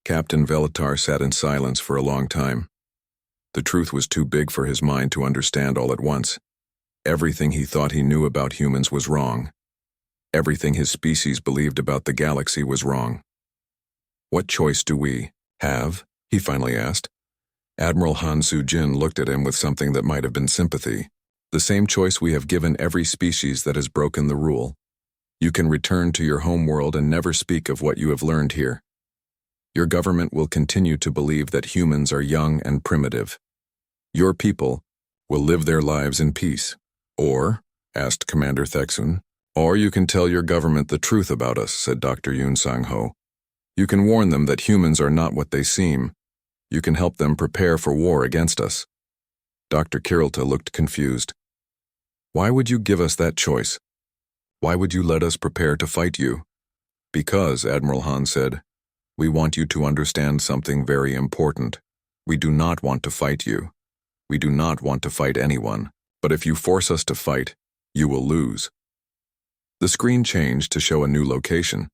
Captain Velatar sat in silence for a long time. The truth was too big for his mind to understand all at once. Everything he thought he knew about humans was wrong. Everything his species believed about the galaxy was wrong. "What choice do we have?" he finally asked. Admiral Han Soo-jin looked at him with something that might have been sympathy. "The same choice we have given every species that has broken the rule. You can return to your home world and never speak of what you have learned here. Your government will continue to believe that humans are young and primitive. Your people will live their lives in peace. Or," asked Commander Thexun, "or you can tell your government the truth about us," said Dr. Yoon Sang-ho. "You can warn them that humans are not what they seem. You can help them prepare for war against us." Dr. Kirilta looked confused. "Why would you give us that choice? Why would you let us prepare to fight you?" "Because," Admiral Han said, "we want you to understand something very important. We do not want to fight you. We do not want to fight anyone. But if you force us to fight, you will lose." The screen changed to show a new location.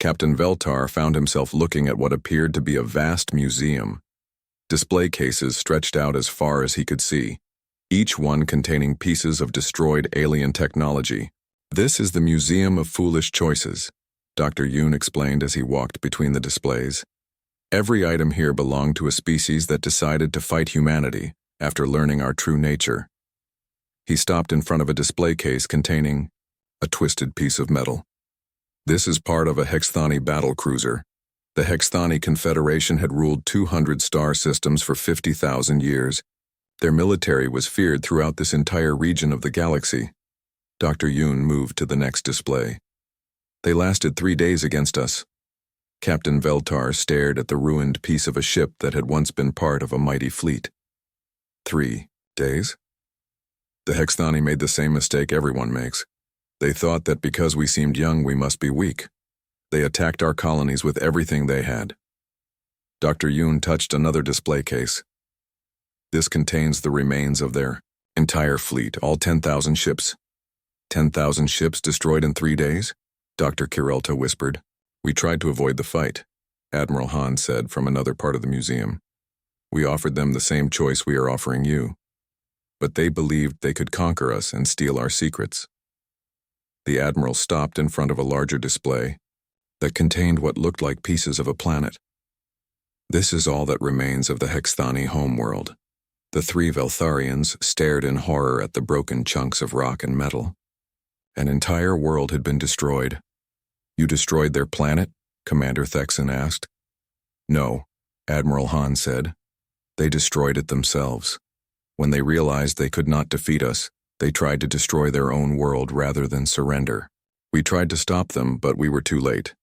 Captain Veltar found himself looking at what appeared to be a vast museum. Display cases stretched out as far as he could see, each one containing pieces of destroyed alien technology. "This is the Museum of Foolish Choices," Dr. Yoon explained as he walked between the displays. "Every item here belonged to a species that decided to fight humanity after learning our true nature." He stopped in front of a display case containing a twisted piece of metal. "This is part of a Hexthani battle cruiser. The Hexthani Confederation had ruled 200 star systems for 50,000 years. Their military was feared throughout this entire region of the galaxy." Dr. Yoon moved to the next display. "They lasted 3 days against us." Captain Veltar stared at the ruined piece of a ship that had once been part of a mighty fleet. 3 days? The Hexthani made the same mistake everyone makes. They thought that because we seemed young we must be weak. They attacked our colonies with everything they had. Dr. Yoon touched another display case. "This contains the remains of their entire fleet, all 10,000 ships. 10,000 ships destroyed in 3 days? Dr. Kirelta whispered. "We tried to avoid the fight," Admiral Han said from another part of the museum. "We offered them the same choice we are offering you. But they believed they could conquer us and steal our secrets." The Admiral stopped in front of a larger display that contained what looked like pieces of a planet. "This is all that remains of the Hexthani homeworld." The 3 Veltharians stared in horror at the broken chunks of rock and metal. An entire world had been destroyed. "You destroyed their planet?" Commander Thexan asked. "No," Admiral Han said. "They destroyed it themselves. When they realized they could not defeat us, they tried to destroy their own world rather than surrender. We tried to stop them, but we were too late."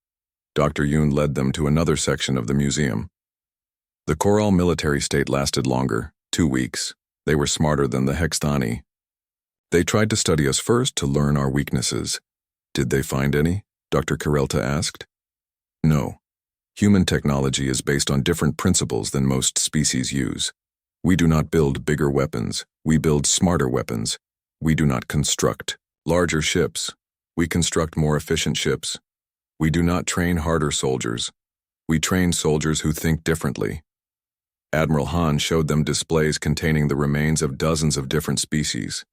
Dr. Yoon led them to another section of the museum. The Koral military state lasted longer, 2 weeks. They were smarter than the Hexthani. "They tried to study us first to learn our weaknesses. Did they find any?" Dr. Kirelta asked. "No. Human technology is based on different principles than most species use. We do not build bigger weapons. We build smarter weapons. We do not construct larger ships. We construct more efficient ships. We do not train harder soldiers. We train soldiers who think differently." Admiral Han showed them displays containing the remains of dozens of different species.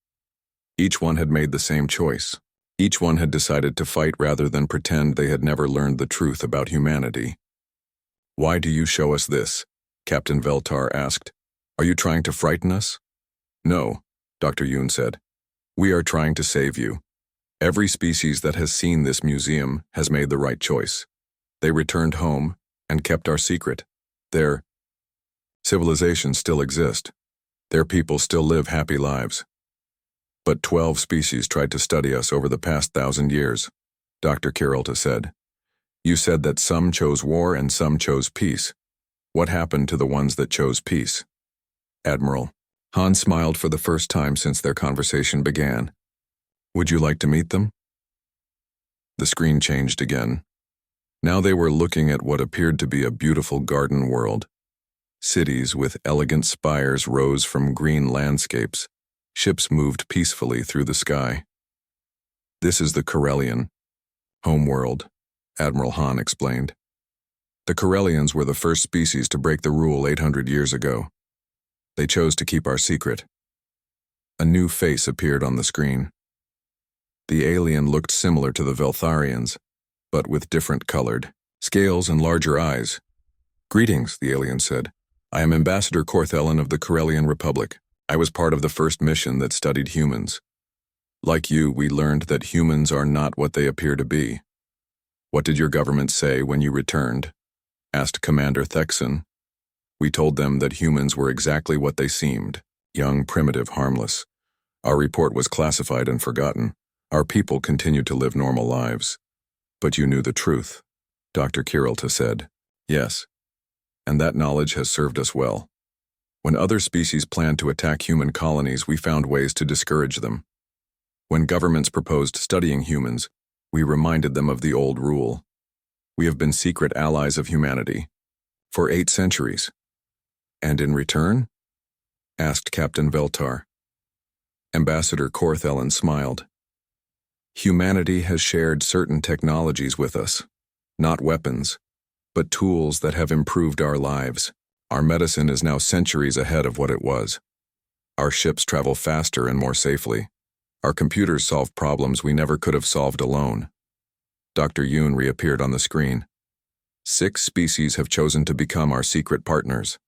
Each one had made the same choice. Each one had decided to fight rather than pretend they had never learned the truth about humanity. "Why do you show us this?" Captain Veltar asked. "Are you trying to frighten us?" "No," Dr. Yoon said. "We are trying to save you. Every species that has seen this museum has made the right choice. They returned home and kept our secret. Their civilizations still exist. Their people still live happy lives. But 12 species tried to study us over the past 1,000 years, Dr. Kirelta said. "You said that some chose war and some chose peace. What happened to the ones that chose peace?" "Admiral." Han smiled for the first time since their conversation began. "Would you like to meet them?" The screen changed again. Now they were looking at what appeared to be a beautiful garden world. Cities with elegant spires rose from green landscapes. Ships moved peacefully through the sky. "This is the Corellian homeworld," Admiral Han explained. The Corellians were the first species to break the rule 800 years ago. They chose to keep our secret. A new face appeared on the screen. The alien looked similar to the Veltharians, but with different colored scales and larger eyes. "Greetings," the alien said. "I am Ambassador Corthellan of the Corellian Republic. I was part of the first mission that studied humans. Like you, we learned that humans are not what they appear to be." "What did your government say when you returned?" asked Commander Thexan. "We told them that humans were exactly what they seemed, young, primitive, harmless. Our report was classified and forgotten. Our people continued to live normal lives." "But you knew the truth," Dr. Kirillta said. "Yes, and that knowledge has served us well. When other species planned to attack human colonies, we found ways to discourage them. When governments proposed studying humans, we reminded them of the old rule. We have been secret allies of humanity for 8 centuries. "And in return?" asked Captain Veltar. Ambassador Corthellan smiled. "Humanity has shared certain technologies with us, not weapons, but tools that have improved our lives. Our medicine is now centuries ahead of what it was. Our ships travel faster and more safely. Our computers solve problems we never could have solved alone." Dr. Yoon reappeared on the screen. 6 species have chosen to become our secret partners.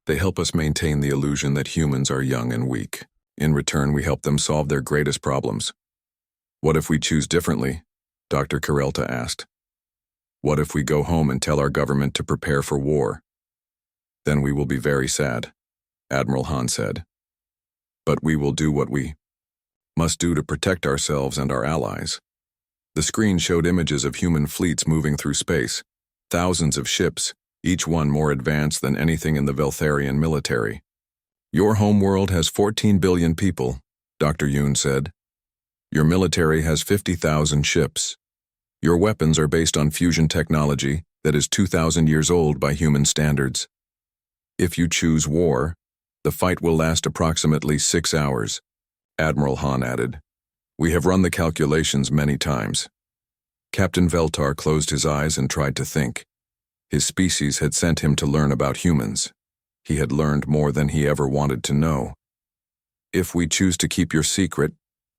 They help us maintain the illusion that humans are young and weak. In return, we help them solve their greatest problems. "What if we choose differently?" Dr. Kirillta asked. "What if we go home and tell our government to prepare for war?" "Then we will be very sad," Admiral Han said. "But we will do what we must do to protect ourselves and our allies." The screen showed images of human fleets moving through space, thousands of ships, each one more advanced than anything in the Veltharian military. "Your homeworld has 14 billion people," Dr. Yoon said. "Your military has 50,000 ships. Your weapons are based on fusion technology that is 2,000 years old by human standards. If you choose war, the fight will last approximately 6 hours, Admiral Han added. "We have run the calculations many times." Captain Veltar closed his eyes and tried to think. His species had sent him to learn about humans. He had learned more than he ever wanted to know. "If we choose to keep your secret,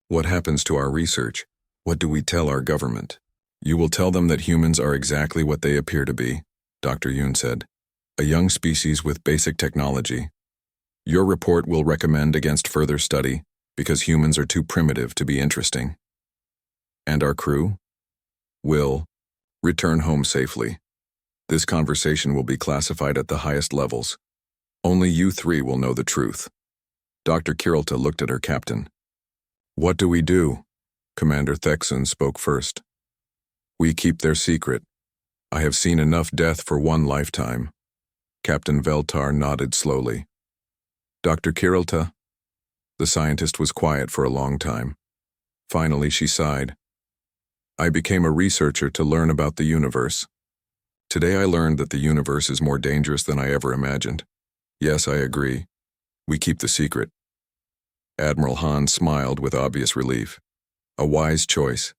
what happens to our research? What do we tell our government?" "You will tell them that humans are exactly what they appear to be," Dr. Yoon said. "A young species with basic technology. Your report will recommend against further study because humans are too primitive to be interesting. And our crew will return home safely. This conversation will be classified at the highest levels. Only you 3 will know the truth." Dr. Kirillta looked at her captain. "What do we do?" Commander Thexan spoke first. "We keep their secret. I have seen enough death for one lifetime." Captain Veltar nodded slowly. "Dr. Kirillta?" The scientist was quiet for a long time. Finally, she sighed. "I became a researcher to learn about the universe. Today I learned that the universe is more dangerous than I ever imagined. Yes, I agree. We keep the secret." Admiral Han smiled with obvious relief. "A wise choice.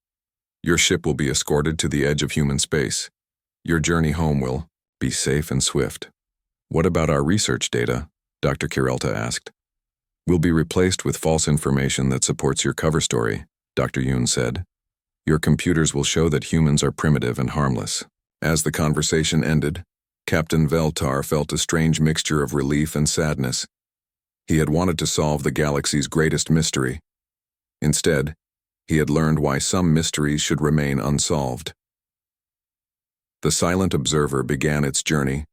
Your ship will be escorted to the edge of human space. Your journey home will be safe and swift." "What about our research data?" Dr. Kirillta asked. "Will be replaced with false information that supports your cover story," Dr. Yoon said. "Your computers will show that humans are primitive and harmless." As the conversation ended, Captain Veltar felt a strange mixture of relief and sadness. He had wanted to solve the galaxy's greatest mystery. Instead, he had learned why some mysteries should remain unsolved. The silent observer began its journey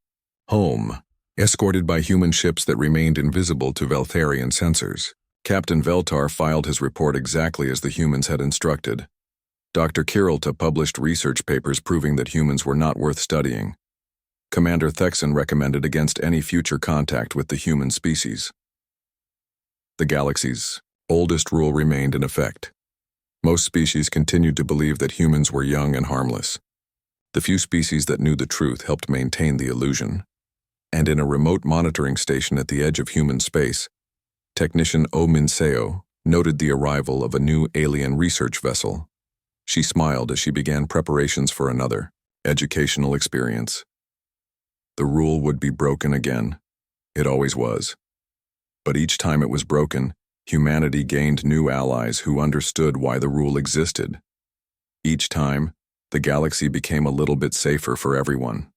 home, escorted by human ships that remained invisible to Veltharian sensors. Captain Veltar filed his report exactly as the humans had instructed. Dr. Kirillta published research papers proving that humans were not worth studying. Commander Thexan recommended against any future contact with the human species. The galaxy's oldest rule remained in effect. Most species continued to believe that humans were young and harmless. The few species that knew the truth helped maintain the illusion. And in a remote monitoring station at the edge of human space, technician Oh Min-seo noted the arrival of a new alien research vessel. She smiled as she began preparations for another educational experience. The rule would be broken again. It always was. But each time it was broken, humanity gained new allies who understood why the rule existed. Each time, the galaxy became a little bit safer for everyone.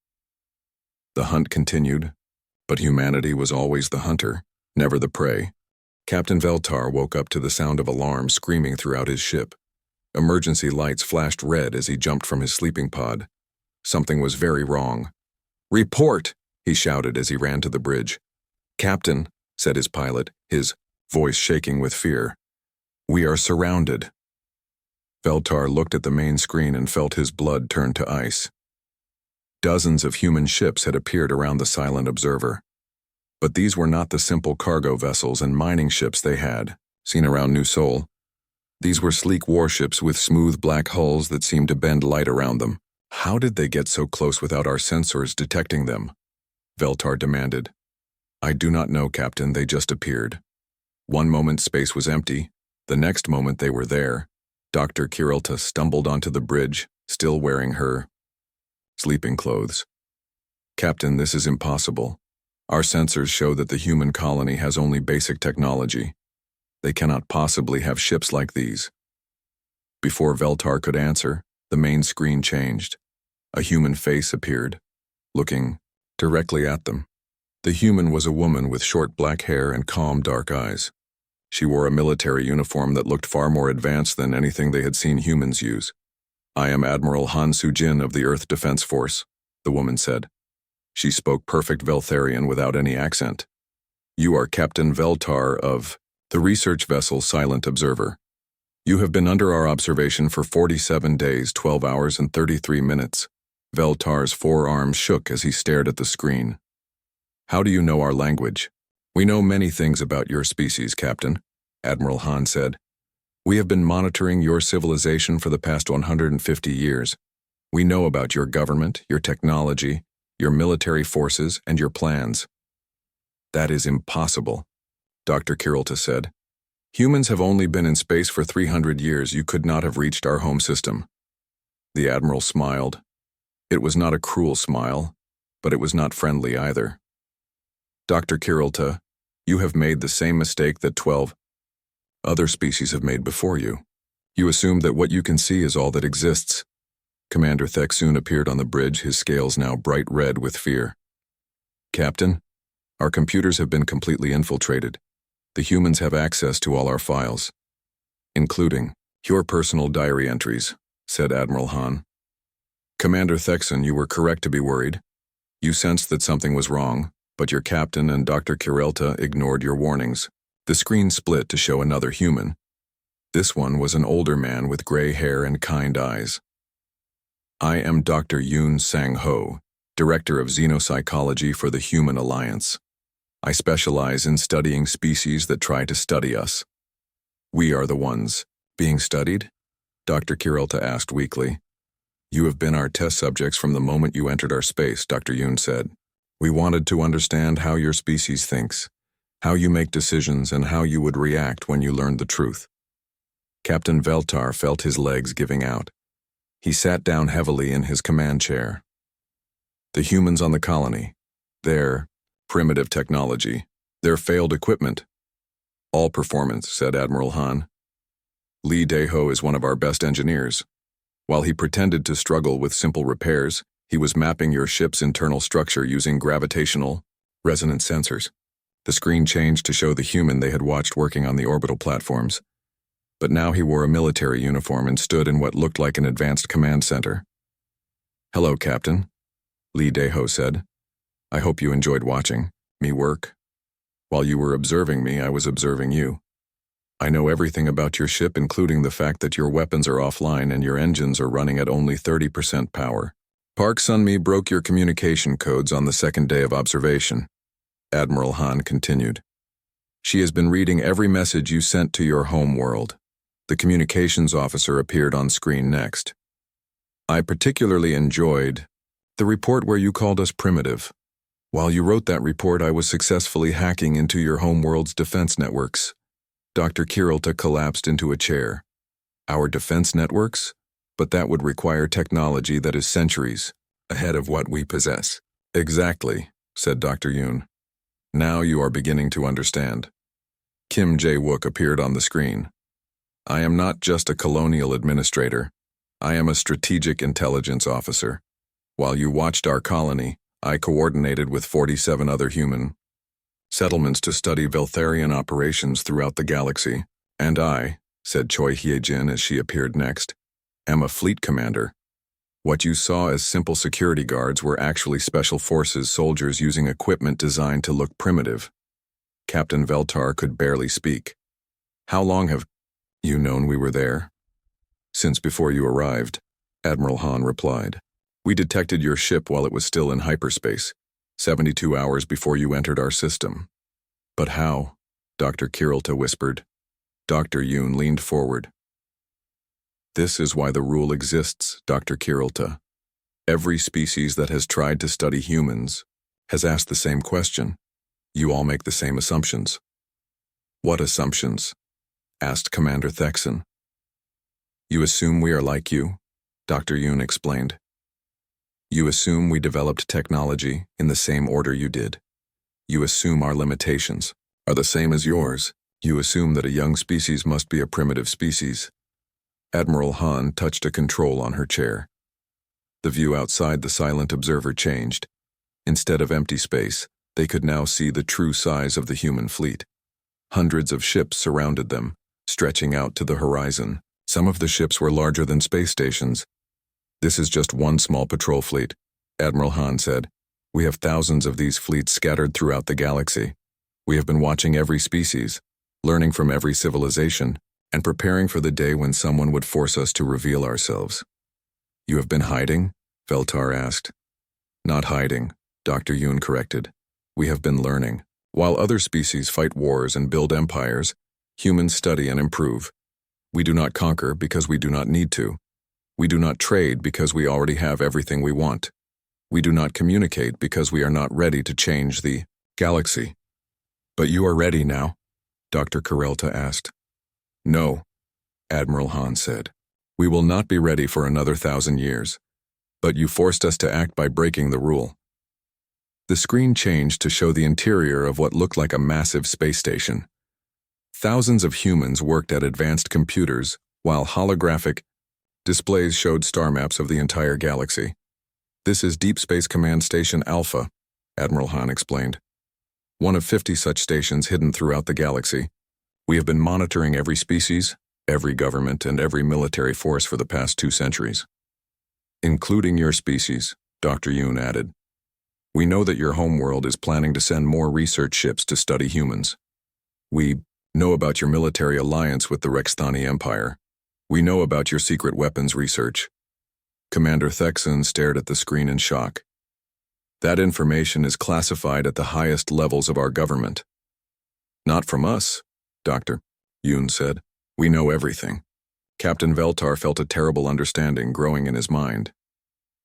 The hunt continued, but humanity was always the hunter, never the prey. Captain Veltar woke up to the sound of alarms screaming throughout his ship. Emergency lights flashed red as he jumped from his sleeping pod. Something was very wrong. "Report!" he shouted as he ran to the bridge. "Captain," said his pilot, his voice shaking with fear. "We are surrounded." Veltar looked at the main screen and felt his blood turn to ice. Dozens of human ships had appeared around the silent observer. But these were not the simple cargo vessels and mining ships they had seen around New Sol. These were sleek warships with smooth black hulls that seemed to bend light around them. "How did they get so close without our sensors detecting them?" Veltar demanded. "I do not know, Captain, they just appeared. One moment space was empty, the next moment they were there." Dr. Kirilta stumbled onto the bridge, still wearing her sleeping clothes. "Captain, this is impossible. Our sensors show that the human colony has only basic technology. They cannot possibly have ships like these." Before Veltar could answer, the main screen changed. A human face appeared, looking directly at them. The human was a woman with short black hair and calm dark eyes. She wore a military uniform that looked far more advanced than anything they had seen humans use. "I am Admiral Han Sujin of the Earth Defense Force," the woman said. She spoke perfect Veltharian without any accent. "You are Captain Veltar of the research vessel Silent Observer. You have been under our observation for 47 days, 12 hours, and 33 minutes. Veltar's forearms shook as he stared at the screen. "How do you know our language?" "We know many things about your species, Captain," Admiral Han said. "We have been monitoring your civilization for the past 150 years. We know about your government, your technology, your military forces, and your plans." "That is impossible," Dr. Kirilta said. "Humans have only been in space for 300 years. You could not have reached our home system." The Admiral smiled. It was not a cruel smile, but it was not friendly either. "Dr. Kirilta, you have made the same mistake that 12 other species have made before you. You assume that what you can see is all that exists." Commander Thexun appeared on the bridge, his scales now bright red with fear. "Captain, our computers have been completely infiltrated. The humans have access to all our files, including your personal diary entries," said Admiral Han. "Commander Thexun, you were correct to be worried. You sensed that something was wrong, but your captain and Dr. Kirilta ignored your warnings." The screen split to show another human. This one was an older man with gray hair and kind eyes. "I am Dr. Yoon Sang-ho, Director of Xenopsychology for the Human Alliance. I specialize in studying species that try to study us." "We are the ones being studied?" Dr. Kirilta asked weakly. "You have been our test subjects from the moment you entered our space," Dr. Yoon said. "We wanted to understand how your species thinks, how you make decisions, and how you would react when you learned the truth." Captain Veltar felt his legs giving out. He sat down heavily in his command chair. "The humans on the colony, their primitive technology, their failed equipment. All performance," said Admiral Han. "Lee Daeho is one of our best engineers. While he pretended to struggle with simple repairs, he was mapping your ship's internal structure using gravitational resonance sensors." The screen changed to show the human they had watched working on the orbital platforms. But now he wore a military uniform and stood in what looked like an advanced command center. "Hello, Captain," Lee Daeho said. "I hope you enjoyed watching me work. While you were observing me, I was observing you. I know everything about your ship, including the fact that your weapons are offline and your engines are running at only 30% power. Park Sun-mi broke your communication codes on the second day of observation," Admiral Han continued. "She has been reading every message you sent to your home world." The communications officer appeared on screen next. "I particularly enjoyed the report where you called us primitive. While you wrote that report, I was successfully hacking into your homeworld's defense networks." Dr. Kirilta collapsed into a chair. "Our defense networks? But that would require technology that is centuries ahead of what we possess." Exactly, said Dr. Yoon. Now you are beginning to understand. Kim Jae-wook appeared on the screen. I am not just a colonial administrator. I am a strategic intelligence officer. While you watched our colony, I coordinated with 47 other human settlements to study Veltharian operations throughout the galaxy. And I, said Choi Hye-jin as she appeared next, am a fleet commander. What you saw as simple security guards were actually special forces soldiers using equipment designed to look primitive. Captain Veltar could barely speak. How long have you known we were there? Since before you arrived, Admiral Han replied. We detected your ship while it was still in hyperspace, 72 hours before you entered our system. But how? Dr. Kirilta whispered. Dr. Yoon leaned forward. This is why the rule exists, Dr. Kirilta. Every species that has tried to study humans has asked the same question. You all make the same assumptions. What assumptions? Asked Commander Thexan. You assume we are like you, Dr. Yoon explained. You assume we developed technology in the same order you did. You assume our limitations are the same as yours. You assume that a young species must be a primitive species. Admiral Han touched a control on her chair. The view outside the silent observer changed. Instead of empty space, they could now see the true size of the human fleet. Hundreds of ships surrounded them, stretching out to the horizon. Some of the ships were larger than space stations. This is just one small patrol fleet, Admiral Han said. We have thousands of these fleets scattered throughout the galaxy. We have been watching every species, learning from every civilization, and preparing for the day when someone would force us to reveal ourselves. You have been hiding? Veltar asked. Not hiding, Dr. Yoon corrected. We have been learning. While other species fight wars and build empires, humans study and improve. We do not conquer because we do not need to. We do not trade because we already have everything we want. We do not communicate because we are not ready to change the galaxy. But you are ready now? Dr. Kirelta asked. No, Admiral Han said. We will not be ready for another 1,000 years. But you forced us to act by breaking the rule. The screen changed to show the interior of what looked like a massive space station. Thousands of humans worked at advanced computers, while holographic displays showed star maps of the entire galaxy. This is Deep Space Command Station Alpha, Admiral Han explained. One of 50 such stations hidden throughout the galaxy. We have been monitoring every species, every government, and every military force for the past 2 centuries. Including your species, Dr. Yoon added. We know that your homeworld is planning to send more research ships to study humans. We know about your military alliance with the Rexthani Empire. We know about your secret weapons research. Commander Thexan stared at the screen in shock. That information is classified at the highest levels of our government. Not from us, Dr. Yoon said. We know everything. Captain Veltar felt a terrible understanding growing in his mind.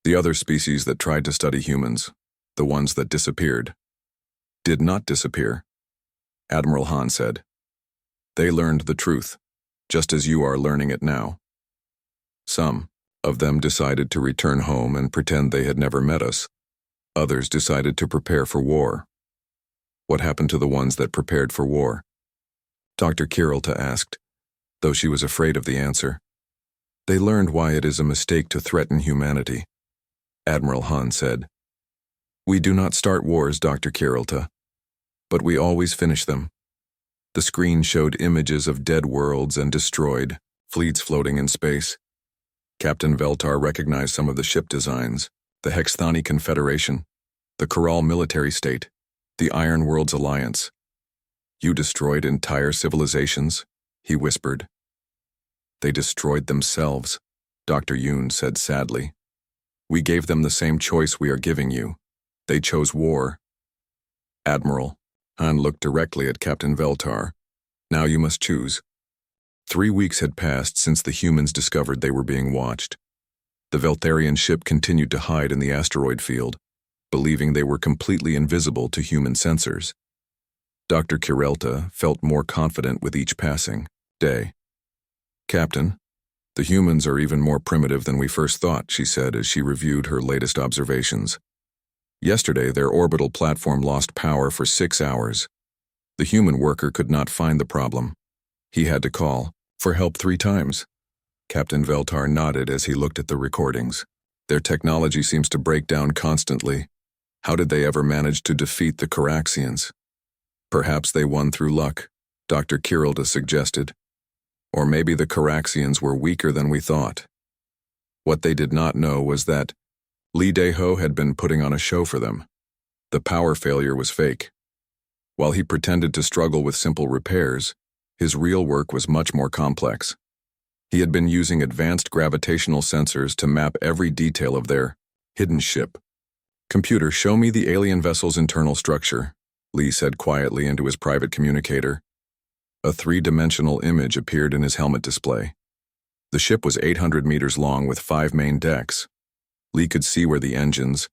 The other species that tried to study humans, the ones that disappeared, did not disappear, Admiral Han said. They learned the truth, just as you are learning it now. Some of them decided to return home and pretend they had never met us. Others decided to prepare for war. What happened to the ones that prepared for war? Dr. Kirilta asked, though she was afraid of the answer. They learned why it is a mistake to threaten humanity, Admiral Han said. We do not start wars, Dr. Kirilta, but we always finish them. The screen showed images of dead worlds and destroyed, fleets floating in space. Captain Veltar recognized some of the ship designs, the Hexthani Confederation, the Koral military state, the Iron Worlds Alliance. You destroyed entire civilizations, he whispered. They destroyed themselves, Dr. Yoon said sadly. We gave them the same choice we are giving you. They chose war. Admiral, Han looked directly at Captain Veltar. Now you must choose. 3 weeks had passed since the humans discovered they were being watched. The Veltharian ship continued to hide in the asteroid field, believing they were completely invisible to human sensors. Dr. Kirelta felt more confident with each passing day. Captain, the humans are even more primitive than we first thought, she said as she reviewed her latest observations. Yesterday, their orbital platform lost power for 6 hours. The human worker could not find the problem. He had to call for help 3 times. Captain Veltar nodded as he looked at the recordings. Their technology seems to break down constantly. How did they ever manage to defeat the Caraxians? Perhaps they won through luck, Dr. Kirilda suggested. Or maybe the Caraxians were weaker than we thought. What they did not know was that Lee Daeho had been putting on a show for them. The power failure was fake. While he pretended to struggle with simple repairs, his real work was much more complex. He had been using advanced gravitational sensors to map every detail of their hidden ship. "Computer, show me the alien vessel's internal structure," Lee said quietly into his private communicator. A 3-dimensional image appeared in his helmet display. The ship was 800 meters long with 5 main decks. Lee could see where the engines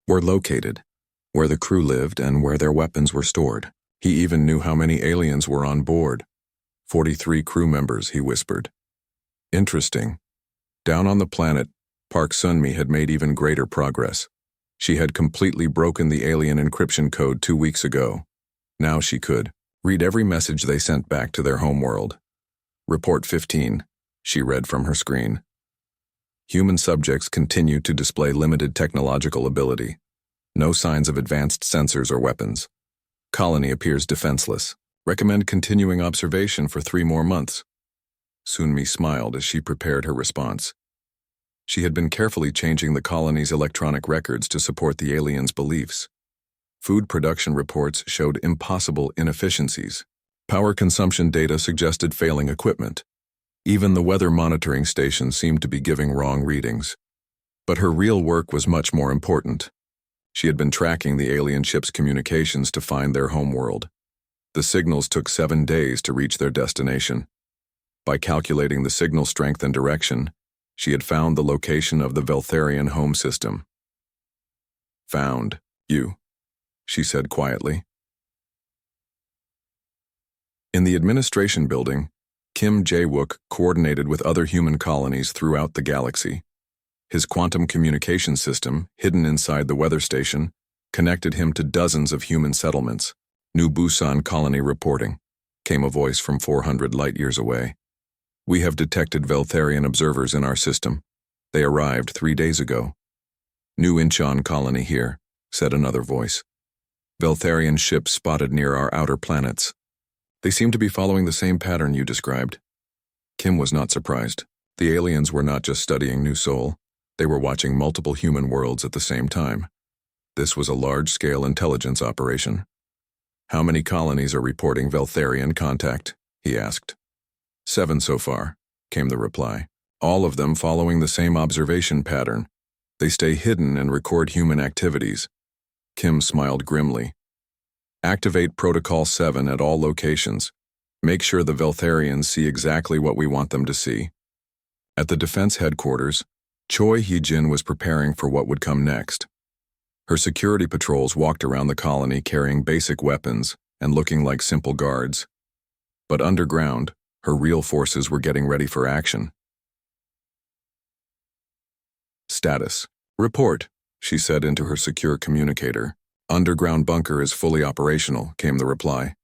were located, where the crew lived, and where their weapons were stored. He even knew how many aliens were on board. 43 crew members, he whispered. Interesting. Down on the planet, Park Sunmi had made even greater progress. She had completely broken the alien encryption code 2 weeks ago. Now she could read every message they sent back to their homeworld. Report 15, she read from her screen. Human subjects continue to display limited technological ability. No signs of advanced sensors or weapons. Colony appears defenseless. Recommend continuing observation for 3 more months. Sunmi smiled as she prepared her response. She had been carefully changing the colony's electronic records to support the aliens' beliefs. Food production reports showed impossible inefficiencies. Power consumption data suggested failing equipment. Even the weather monitoring station seemed to be giving wrong readings. But her real work was much more important. She had been tracking the alien ship's communications to find their homeworld. The signals took 7 days to reach their destination. By calculating the signal strength and direction, she had found the location of the Veltharian home system. "Found you," she said quietly. In the administration building, Kim Jae-wook coordinated with other human colonies throughout the galaxy. His quantum communication system, hidden inside the weather station, connected him to dozens of human settlements. "New Busan colony reporting," came a voice from 400 light-years away. "We have detected Veltharian observers in our system. They arrived 3 days ago." "New Incheon colony here," said another voice. "Veltharian ships spotted near our outer planets. They seem to be following the same pattern you described." Kim was not surprised. The aliens were not just studying New Sol, they were watching multiple human worlds at the same time. This was a large-scale intelligence operation. "How many colonies are reporting Veltharian contact?" he asked. 7 so far, came the reply. All of them following the same observation pattern. They stay hidden and record human activities. Kim smiled grimly. "Activate Protocol 7 at all locations. Make sure the Veltharians see exactly what we want them to see." At the defense headquarters, Choi Hee-jin was preparing for what would come next. Her security patrols walked around the colony carrying basic weapons and looking like simple guards. But underground, her real forces were getting ready for action. "Status. Report," she said into her secure communicator. "Underground bunker is fully operational," came the reply.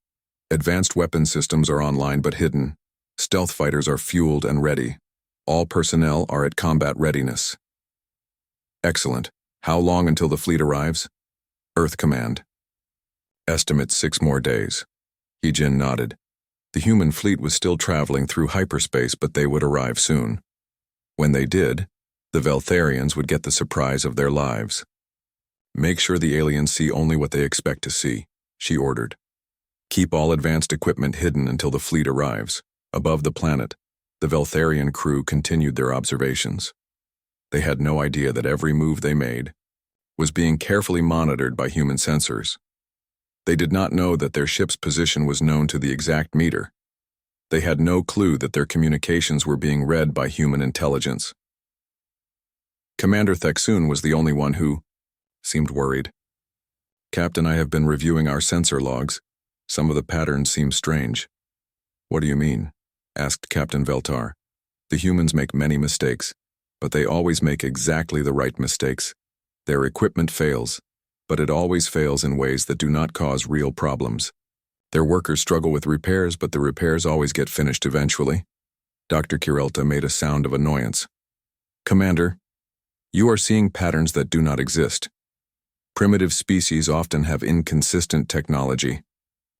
"Advanced weapon systems are online but hidden. Stealth fighters are fueled and ready. All personnel are at combat readiness." "Excellent. How long until the fleet arrives?" "Earth Command." "Estimate 6 more days." Hee-jin nodded. The human fleet was still traveling through hyperspace, but they would arrive soon. When they did, the Veltharians would get the surprise of their lives. "Make sure the aliens see only what they expect to see," she ordered. "Keep all advanced equipment hidden until the fleet arrives." Above the planet, the Veltharian crew continued their observations. They had no idea that every move they made was being carefully monitored by human sensors. They did not know that their ship's position was known to the exact meter. They had no clue that their communications were being read by human intelligence. Commander Theksun was the only one who seemed worried. "Captain, I have been reviewing our sensor logs. Some of the patterns seem strange." "What do you mean?" asked Captain Veltar. "The humans make many mistakes, but they always make exactly the right mistakes. Their equipment fails. but it always fails in ways that do not cause real problems. Their workers struggle with repairs, but the repairs always get finished eventually. Dr. Kirelta made a sound of annoyance. Commander, you are seeing patterns that do not exist. Primitive species often have inconsistent technology.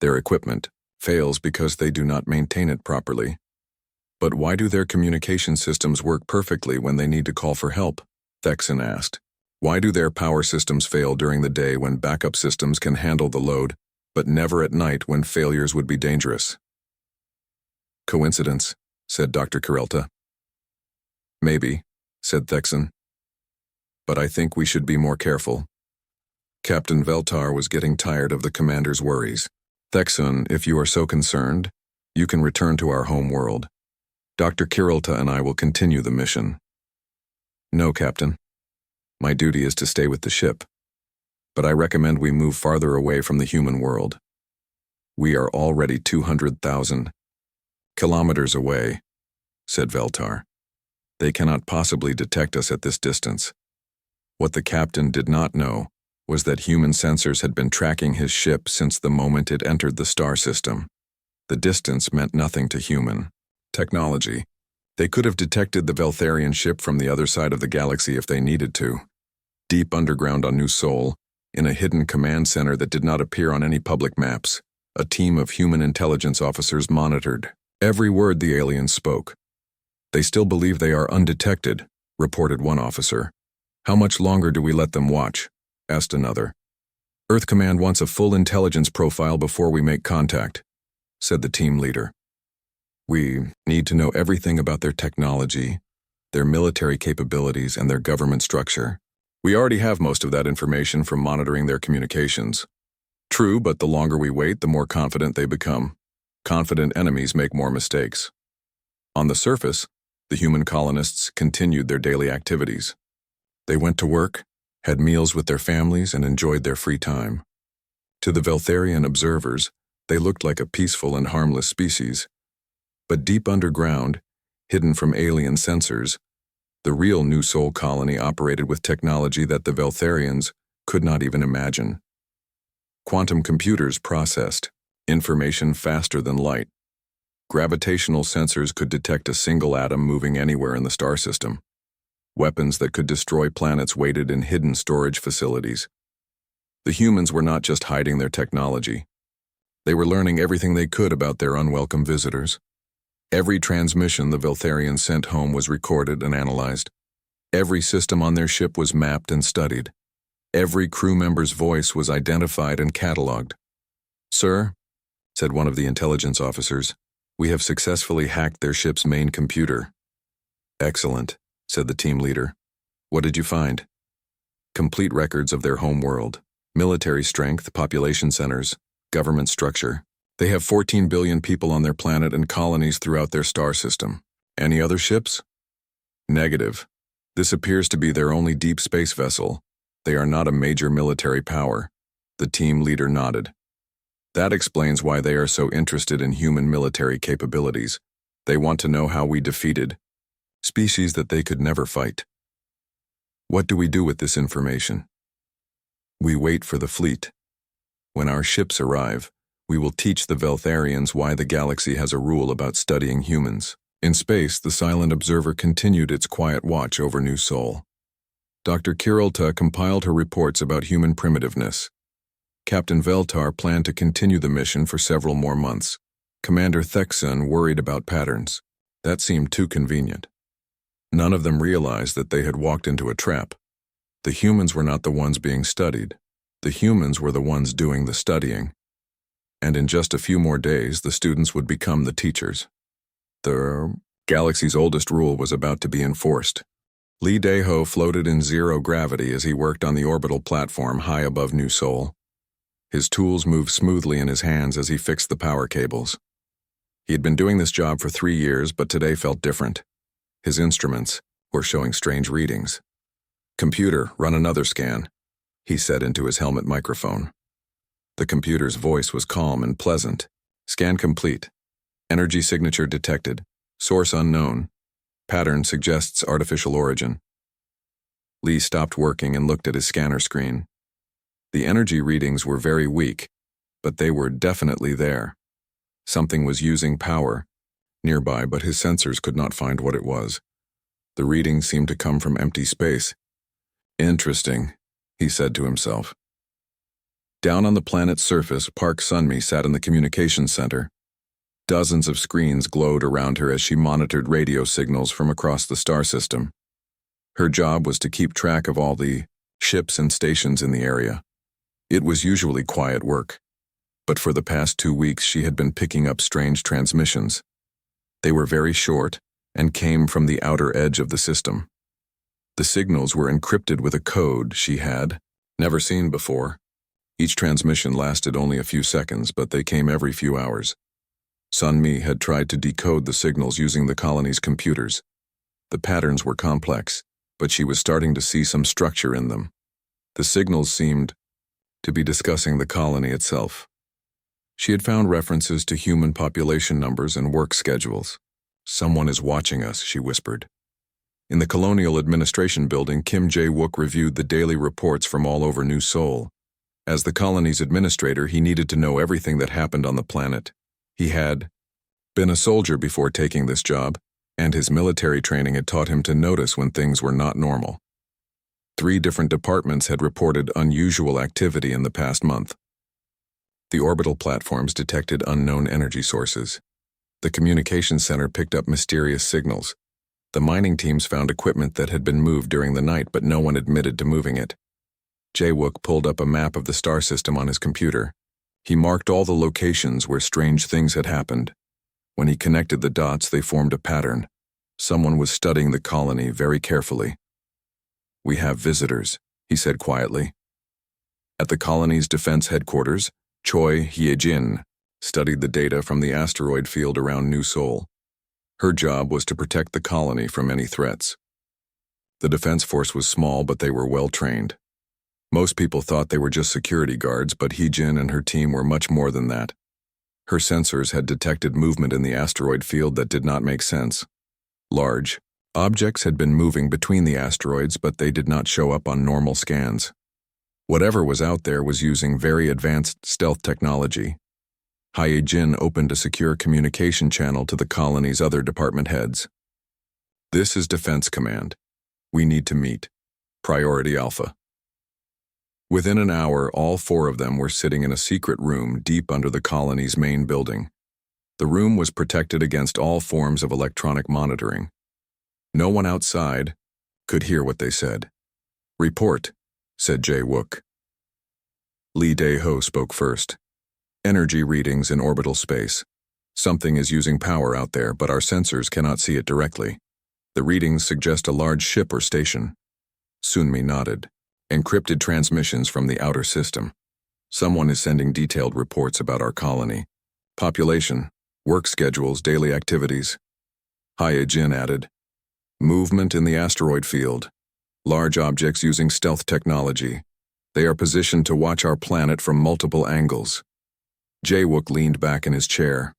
Their equipment fails because they do not maintain it properly. But why do their communication systems work perfectly when they need to call for help? Thexan asked. Why do their power systems fail during the day when backup systems can handle the load, but never at night when failures would be dangerous? Coincidence, said Dr. Kirelta. Maybe, said Thexan. But I think we should be more careful. Captain Veltar was getting tired of the commander's worries. Thexan, if you are so concerned, you can return to our home world. Dr. Kirelta and I will continue the mission. No, Captain. My duty is to stay with the ship. But I recommend we move farther away from the human world. We are already 200,000 kilometers away, said Veltar. They cannot possibly detect us at this distance. What the captain did not know was that human sensors had been tracking his ship since the moment it entered the star system. The distance meant nothing to human technology. They could have detected the Veltharian ship from the other side of the galaxy if they needed to. Deep underground on New Sol, in a hidden command center that did not appear on any public maps, a team of human intelligence officers monitored every word the aliens spoke. They still believe they are undetected, reported one officer. How much longer do we let them watch? Asked another. Earth Command wants a full intelligence profile before we make contact, said the team leader. We need to know everything about their technology, their military capabilities, and their government structure. We already have most of that information from monitoring their communications. True, but the longer we wait, the more confident they become. Confident enemies make more mistakes. On the surface, the human colonists continued their daily activities. They went to work, had meals with their families, and enjoyed their free time. To the Veltharian observers, they looked like a peaceful and harmless species. But deep underground, hidden from alien sensors, the real New Sol colony operated with technology that the Veltharians could not even imagine. Quantum computers processed information faster than light. Gravitational sensors could detect a single atom moving anywhere in the star system. Weapons that could destroy planets waited in hidden storage facilities. The humans were not just hiding their technology. They were learning everything they could about their unwelcome visitors. Every transmission the Veltharians sent home was recorded and analyzed. Every system on their ship was mapped and studied. Every crew member's voice was identified and catalogued. Sir, said one of the intelligence officers, we have successfully hacked their ship's main computer. Excellent, said the team leader. What did you find? Complete records of their home world, military strength, population centers, government structure. They have 14 billion people on their planet and colonies throughout their star system. Any other ships? Negative. This appears to be their only deep space vessel. They are not a major military power. The team leader nodded. That explains why they are so interested in human military capabilities. They want to know how we defeated species that they could never fight. What do we do with this information? We wait for the fleet. When our ships arrive, we will teach the Veltharians why the galaxy has a rule about studying humans. In space, the silent observer continued its quiet watch over New Sol. Dr. Kirelta compiled her reports about human primitiveness. Captain Veltar planned to continue the mission for several more months. Commander Thexan worried about patterns. That seemed too convenient. None of them realized that they had walked into a trap. The humans were not the ones being studied. The humans were the ones doing the studying. And in just a few more days, the students would become the teachers. The galaxy's oldest rule was about to be enforced. Lee Daeho floated in zero gravity as he worked on the orbital platform high above New Sol. His tools moved smoothly in his hands as he fixed the power cables. He had been doing this job for 3 years, but today felt different. His instruments were showing strange readings. Computer, run another scan, he said into his helmet microphone. The computer's voice was calm and pleasant. Scan complete. Energy signature detected. Source unknown. Pattern suggests artificial origin. Lee stopped working and looked at his scanner screen. The energy readings were very weak, but they were definitely there. Something was using power nearby, but his sensors could not find what it was. The readings seemed to come from empty space. Interesting, he said to himself. Down on the planet's surface, Park Sunmi sat in the communications center. Dozens of screens glowed around her as she monitored radio signals from across the star system. Her job was to keep track of all the ships and stations in the area. It was usually quiet work, but for the past 2 weeks she had been picking up strange transmissions. They were very short and came from the outer edge of the system. The signals were encrypted with a code she had never seen before. Each transmission lasted only a few seconds, but they came every few hours. Sunmi had tried to decode the signals using the colony's computers. The patterns were complex, but she was starting to see some structure in them. The signals seemed to be discussing the colony itself. She had found references to human population numbers and work schedules. "Someone is watching us," she whispered. In the Colonial Administration Building, Kim Jae-wook reviewed the daily reports from all over New Seoul. As the colony's administrator, he needed to know everything that happened on the planet. He had been a soldier before taking this job, and his military training had taught him to notice when things were not normal. 3 different departments had reported unusual activity in the past month. The orbital platforms detected unknown energy sources. The communications center picked up mysterious signals. The mining teams found equipment that had been moved during the night, but no one admitted to moving it. Jae-wook pulled up a map of the star system on his computer. He marked all the locations where strange things had happened. When he connected the dots, they formed a pattern. Someone was studying the colony very carefully. "We have visitors," he said quietly. At the colony's defense headquarters, Choi Hye-jin studied the data from the asteroid field around New Seoul. Her job was to protect the colony from any threats. The defense force was small, but they were well trained. Most people thought they were just security guards, but Hye-jin and her team were much more than that. Her sensors had detected movement in the asteroid field that did not make sense. Large objects had been moving between the asteroids, but they did not show up on normal scans. Whatever was out there was using very advanced stealth technology. Hye-jin opened a secure communication channel to the colony's other department heads. "This is Defense Command. We need to meet. Priority Alpha." Within an hour, all 4 of them were sitting in a secret room deep under the colony's main building. The room was protected against all forms of electronic monitoring. No one outside could hear what they said. "Report," said Jae-wook. Lee Dae-ho spoke first. "Energy readings in orbital space. Something is using power out there, but our sensors cannot see it directly. The readings suggest a large ship or station." Sunmi nodded. "Encrypted transmissions from the outer system. Someone is sending detailed reports about our colony. Population, work schedules, daily activities." Hye-jin added, "Movement in the asteroid field. Large objects using stealth technology. They are positioned to watch our planet from multiple angles." Jae-wook leaned back in his chair.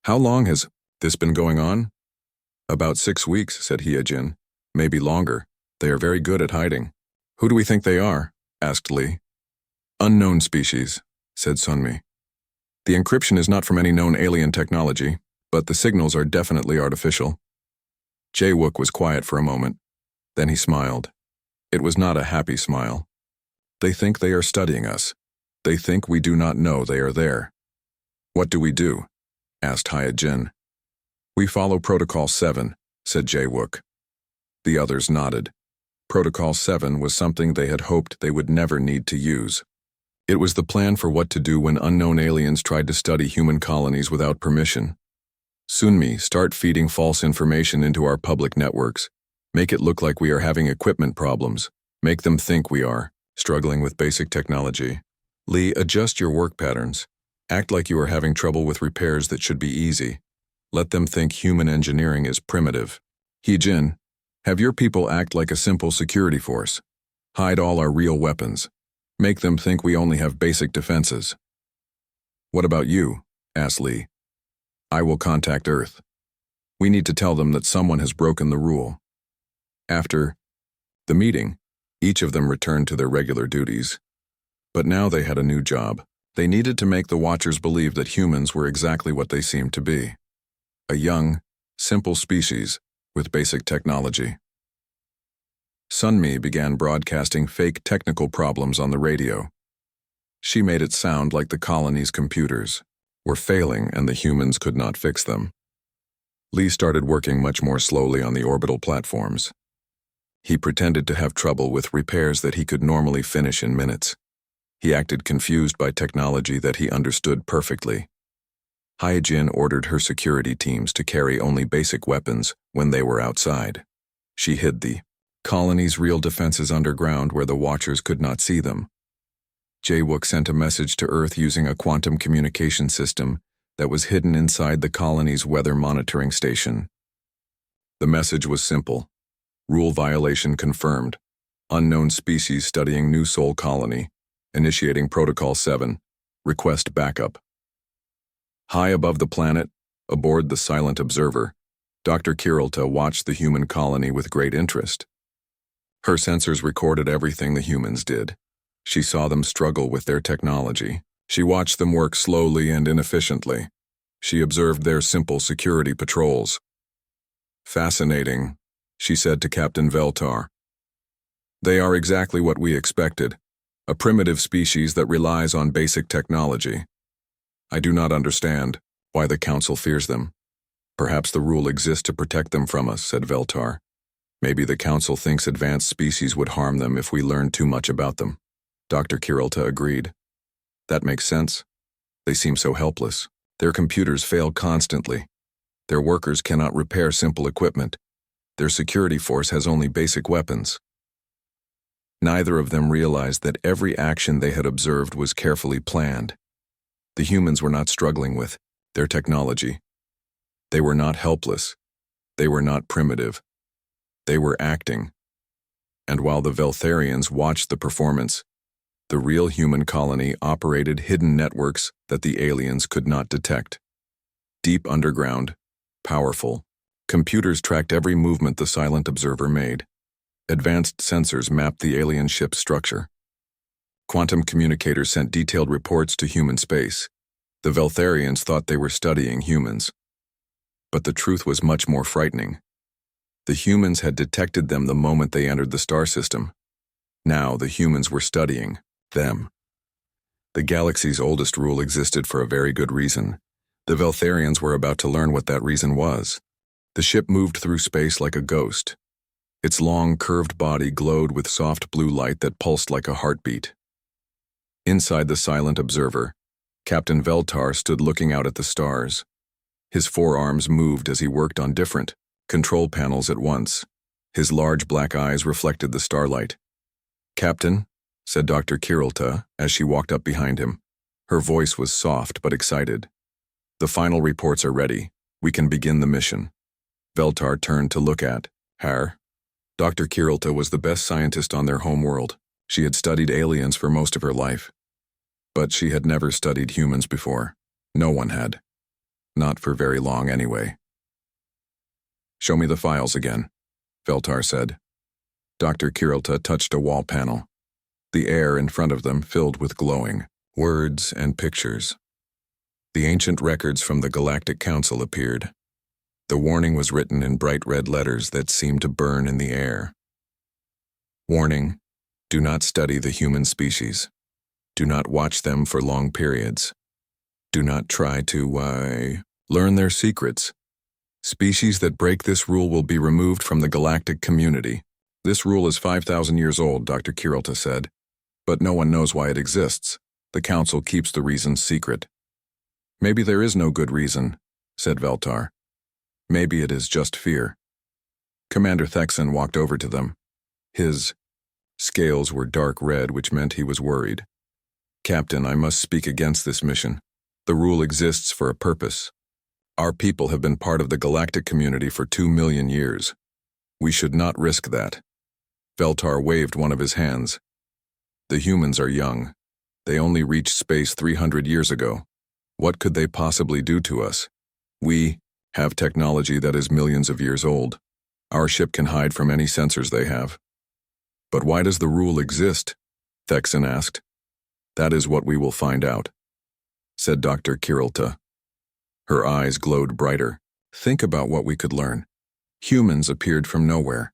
"How long has this been going on?" "About 6 weeks," said Hye-jin. "Maybe longer. They are very good at hiding." "Who do we think they are?" asked Lee. "Unknown species," said Sunmi. "The encryption is not from any known alien technology, but the signals are definitely artificial." Jae-wook was quiet for a moment. Then he smiled. It was not a happy smile. "They think they are studying us. They think we do not know they are there." "What do we do?" asked Hye-jin. "We follow Protocol 7, said Jae-wook. The others nodded. Protocol 7 was something they had hoped they would never need to use. It was the plan for what to do when unknown aliens tried to study human colonies without permission. "Sunmi, start feeding false information into our public networks. Make it look like we are having equipment problems. Make them think we are struggling with basic technology. Lee, adjust your work patterns. Act like you are having trouble with repairs that should be easy. Let them think human engineering is primitive. Hye-jin, have your people act like a simple security force. Hide all our real weapons. Make them think we only have basic defenses." "What about you?" asked Lee. "I will contact Earth. We need to tell them that someone has broken the rule." After the meeting, each of them returned to their regular duties. But now they had a new job. They needed to make the Watchers believe that humans were exactly what they seemed to be. A young, simple species with basic technology. Sunmi began broadcasting fake technical problems on the radio. She made it sound like the colony's computers were failing and the humans could not fix them. Lee started working much more slowly on the orbital platforms. He pretended to have trouble with repairs that he could normally finish in minutes. He acted confused by technology that he understood perfectly. Hyejin ordered her security teams to carry only basic weapons when they were outside. She hid the colony's real defenses underground where the Watchers could not see them. Jae-wook sent a message to Earth using a quantum communication system that was hidden inside the colony's weather monitoring station. The message was simple. Rule violation confirmed. Unknown species studying new Sol colony. Initiating Protocol 7. Request backup. High above the planet, aboard the Silent Observer, Dr. Kirilta watched the human colony with great interest. Her sensors recorded everything the humans did. She saw them struggle with their technology. She watched them work slowly and inefficiently. She observed their simple security patrols. Fascinating, she said to Captain Veltar. They are exactly what we expected, a primitive species that relies on basic technology. I do not understand why the Council fears them. Perhaps the rule exists to protect them from us, said Veltar. Maybe the Council thinks advanced species would harm them if we learned too much about them. Dr. Kirilta agreed. That makes sense. They seem so helpless. Their computers fail constantly. Their workers cannot repair simple equipment. Their security force has only basic weapons. Neither of them realized that every action they had observed was carefully planned. The humans were not struggling with their technology. They were not helpless. They were not primitive. They were acting. And while the Veltharians watched the performance, the real human colony operated hidden networks that the aliens could not detect. Deep underground, powerful, computers tracked every movement the Silent Observer made. Advanced sensors mapped the alien ship's structure. Quantum communicators sent detailed reports to human space. The Veltharians thought they were studying humans. But the truth was much more frightening. The humans had detected them the moment they entered the star system. Now the humans were studying them. The galaxy's oldest rule existed for a very good reason. The Veltharians were about to learn what that reason was. The ship moved through space like a ghost. Its long, curved body glowed with soft blue light that pulsed like a heartbeat. Inside the Silent Observer, Captain Veltar stood looking out at the stars. His forearms moved as he worked on different control panels at once. His large black eyes reflected the starlight. "Captain," said Dr. Kirilta as she walked up behind him. Her voice was soft but excited. "The final reports are ready. We can begin the mission." Veltar turned to look at her. Dr. Kirilta was the best scientist on their homeworld. She had studied aliens for most of her life. But she had never studied humans before. No one had. Not for very long anyway. "Show me the files again," Veltar said. Dr. Kirilta touched a wall panel. The air in front of them filled with glowing words and pictures. The ancient records from the Galactic Council appeared. The warning was written in bright red letters that seemed to burn in the air. Warning: do not study the human species. Do not watch them for long periods. Do not try to, learn their secrets. Species that break this rule will be removed from the galactic community. This rule is 5,000 years old, Dr. Kirilta said. But no one knows why it exists. The Council keeps the reasons secret. "Maybe there is no good reason," said Veltar. "Maybe it is just fear." Commander Thexan walked over to them. His scales were dark red, which meant he was worried. "Captain, I must speak against this mission. The rule exists for a purpose. Our people have been part of the galactic community for 2 million years. We should not risk that." Veltar waved one of his hands. "The humans are young. They only reached space 300 years ago. What could they possibly do to us? We have technology that is millions of years old. Our ship can hide from any sensors they have." "But why does the rule exist?" Thexan asked. That is what we will find out, said Dr. Kirilta. Her eyes glowed brighter. Think about what we could learn. Humans appeared from nowhere.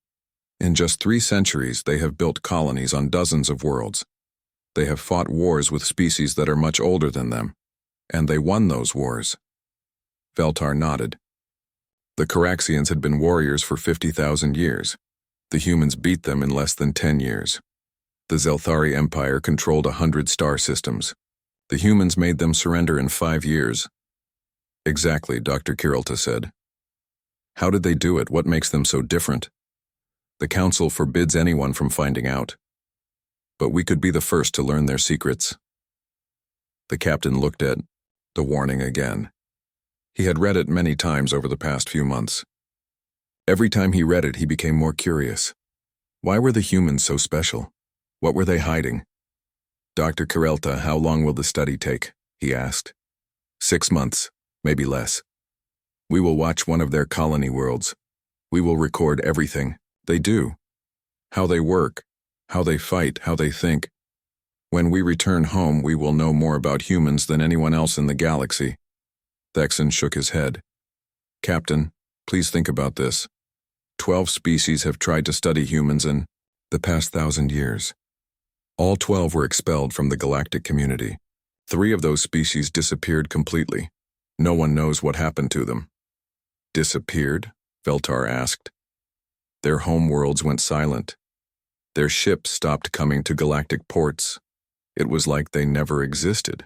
In just 3 centuries, they have built colonies on dozens of worlds. They have fought wars with species that are much older than them, and they won those wars. Veltar nodded. The Caraxians had been warriors for 50,000 years. The humans beat them in less than 10 years. The Zelthari Empire controlled 100 star systems. The humans made them surrender in 5 years. Exactly, Dr. Kirilta said. How did they do it? What makes them so different? The Council forbids anyone from finding out. But we could be the first to learn their secrets. The captain looked at the warning again. He had read it many times over the past few months. Every time he read it, he became more curious. Why were the humans so special? What were they hiding? Dr. Kirilta, how long will the study take? He asked. 6 months, maybe less. We will watch one of their colony worlds. We will record everything they do, how they work, how they fight, how they think. When we return home, we will know more about humans than anyone else in the galaxy. Thexan shook his head. Captain, please think about this. 12 species have tried to study humans in the past 1,000 years. All 12 were expelled from the galactic community. 3 of those species disappeared completely. No one knows what happened to them. Disappeared? Veltar asked. Their homeworlds went silent. Their ships stopped coming to galactic ports. It was like they never existed.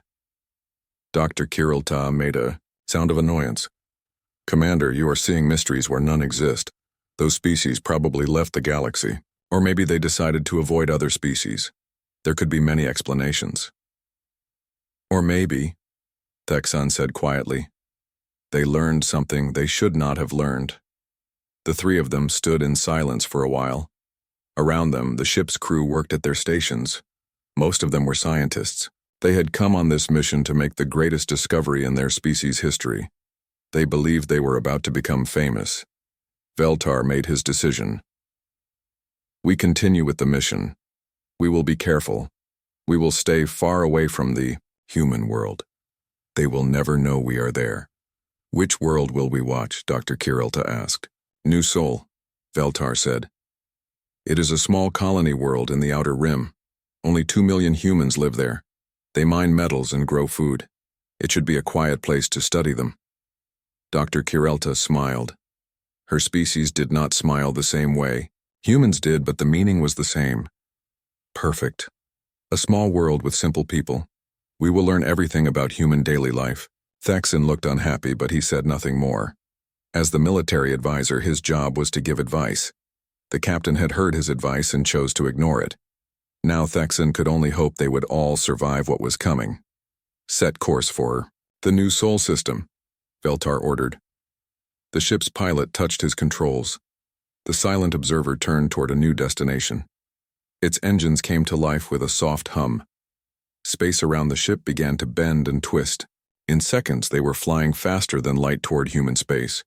Dr. Kirilta made a sound of annoyance. Commander, you are seeing mysteries where none exist. Those species probably left the galaxy. Or maybe they decided to avoid other species. There could be many explanations. Or maybe, Thexan said quietly, they learned something they should not have learned. The 3 of them stood in silence for a while. Around them, the ship's crew worked at their stations. Most of them were scientists. They had come on this mission to make the greatest discovery in their species' history. They believed they were about to become famous. Veltar made his decision. We continue with the mission. We will be careful. We will stay far away from the human world. They will never know we are there. Which world will we watch? Dr. Kirilta asked. New Sol, Veltar said. It is a small colony world in the outer rim. Only 2 million humans live there. They mine metals and grow food. It should be a quiet place to study them. Dr. Kirilta smiled. Her species did not smile the same way. Humans did, but the meaning was the same. Perfect. A small world with simple people. We will learn everything about human daily life. Thexan looked unhappy, but he said nothing more. As the military advisor, his job was to give advice. The captain had heard his advice and chose to ignore it. Now Thexan could only hope they would all survive what was coming. Set course for the New Sol system, Veltar ordered. The ship's pilot touched his controls. The silent observer turned toward a new destination. Its engines came to life with a soft hum. Space around the ship began to bend and twist. In seconds, they were flying faster than light toward human space.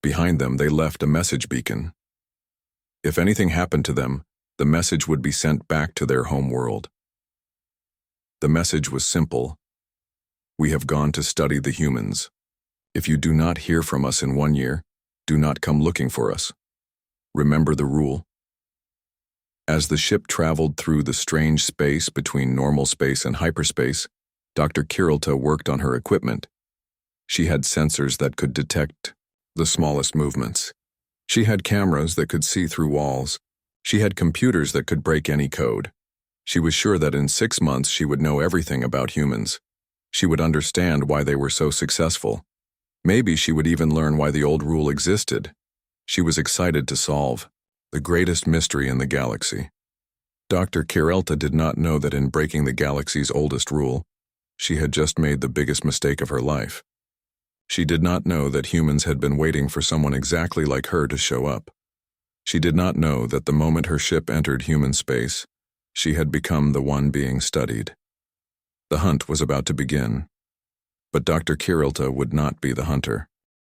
Behind them, they left a message beacon. If anything happened to them, the message would be sent back to their home world. The message was simple. We have gone to study the humans. If you do not hear from us in 1 year, do not come looking for us. Remember the rule. As the ship traveled through the strange space between normal space and hyperspace, Dr. Kirilta worked on her equipment. She had sensors that could detect the smallest movements. She had cameras that could see through walls. She had computers that could break any code. She was sure that in 6 months she would know everything about humans. She would understand why they were so successful. Maybe she would even learn why the old rule existed. She was excited to solve the greatest mystery in the galaxy. Dr. Kirilta did not know that in breaking the galaxy's oldest rule, she had just made the biggest mistake of her life. She did not know that humans had been waiting for someone exactly like her to show up. She did not know that the moment her ship entered human space, she had become the one being studied. The hunt was about to begin. But Dr. Kirilta would not be the hunter.